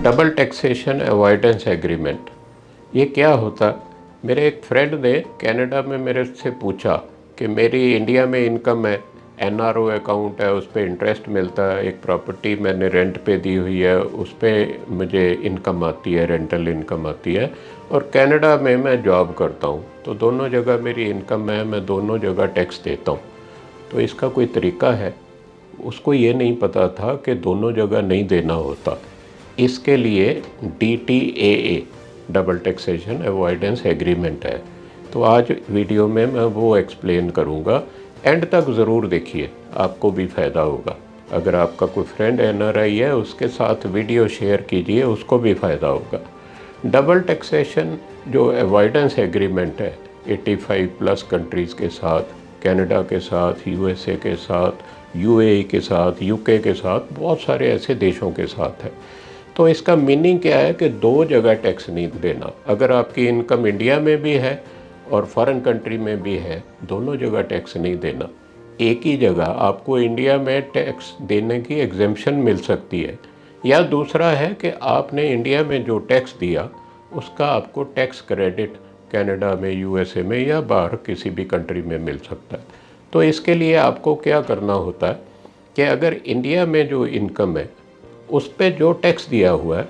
Double taxation avoidance agreement, ये क्या होता? मेरे एक फ्रेंड ने कनाडा में मेरे से पूछा कि मेरी इंडिया में इनकम है, एनआरओ अकाउंट है, उस पर इंटरेस्ट मिलता है, एक प्रॉपर्टी मैंने रेंट पे दी हुई है, उस पर मुझे इनकम आती है, रेंटल इनकम आती है, और कनाडा में मैं जॉब करता हूँ, तो दोनों जगह मेरी इनकम है, मैं दोनों जगह टैक्स देता हूँ, तो इसका कोई तरीका है? उसको ये नहीं पता था कि दोनों जगह नहीं देना होता। इसके लिए DTAA, double taxation avoidance agreement है। तो आज वीडियो में मैं वो एक्सप्लेन करूँगा, एंड तक ज़रूर देखिए, आपको भी फ़ायदा होगा। अगर आपका कोई फ्रेंड NRI है, उसके साथ वीडियो शेयर कीजिए, उसको भी फ़ायदा होगा। डबल टैक्सेशन जो अवॉइडेंस एग्रीमेंट है 85 प्लस कंट्रीज़ के साथ, कनाडा के साथ, USA के साथ, UAE के साथ, UK के साथ, बहुत सारे ऐसे देशों के साथ है। तो इसका मीनिंग क्या है कि दो जगह टैक्स नहीं देना। अगर आपकी इनकम इंडिया में भी है और फॉरेन कंट्री में भी है, दोनों जगह टैक्स नहीं देना। एक ही जगह आपको इंडिया में टैक्स देने की एग्जेम्पशन मिल सकती है, या दूसरा है कि आपने इंडिया में जो टैक्स दिया उसका आपको टैक्स क्रेडिट कनाडा में, USA में या बाहर किसी भी कंट्री में मिल सकता है। तो इसके लिए आपको क्या करना होता है कि अगर इंडिया में जो इनकम है उस पे जो टैक्स दिया हुआ है,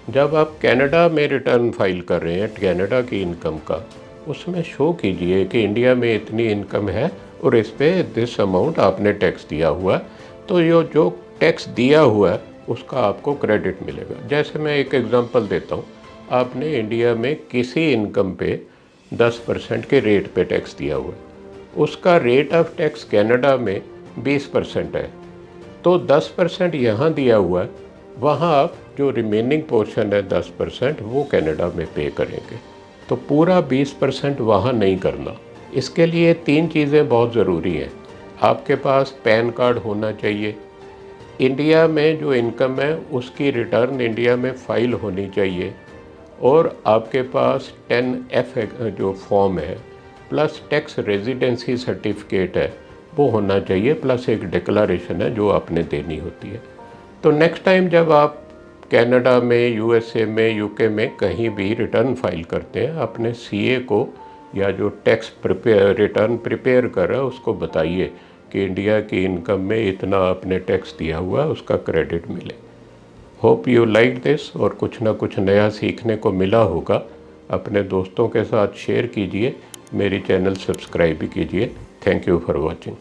जब आप कनाडा में रिटर्न फाइल कर रहे हैं कनाडा की इनकम का, उसमें शो कीजिए कि इंडिया में इतनी इनकम है और इस पे दिस अमाउंट आपने टैक्स दिया हुआ है। तो ये जो टैक्स दिया हुआ है उसका आपको क्रेडिट मिलेगा। जैसे मैं एक एग्जांपल देता हूँ, आपने इंडिया में किसी इनकम पे 10% के रेट पे टैक्स दिया हुआ है, उसका रेट ऑफ टैक्स कनाडा में 20% है, तो 10% यहाँ दिया हुआ है, वहाँ आप जो रिमेनिंग पोर्शन है 10% वो कनाडा में पे करेंगे। तो पूरा 20% वहाँ नहीं करना। इसके लिए 3 चीज़ें बहुत ज़रूरी हैं। आपके पास पैन कार्ड होना चाहिए, इंडिया में जो इनकम है उसकी रिटर्न इंडिया में फ़ाइल होनी चाहिए, और आपके पास 10F जो फॉर्म है प्लस टैक्स रेजिडेंसी सर्टिफिकेट है वो होना चाहिए, प्लस एक डिक्लेरेशन है जो आपने देनी होती है। तो नेक्स्ट टाइम जब आप कनाडा में, USA में, UK में कहीं भी रिटर्न फाइल करते हैं, अपने CA को या जो टैक्स रिटर्न प्रिपेयर कर रहा है उसको बताइए कि इंडिया की इनकम में इतना आपने टैक्स दिया हुआ है, उसका क्रेडिट मिले। होप यू लाइक दिस, और कुछ ना कुछ नया सीखने को मिला होगा। अपने दोस्तों के साथ शेयर कीजिए, मेरी चैनल सब्सक्राइब भी कीजिए। Thank you for watching.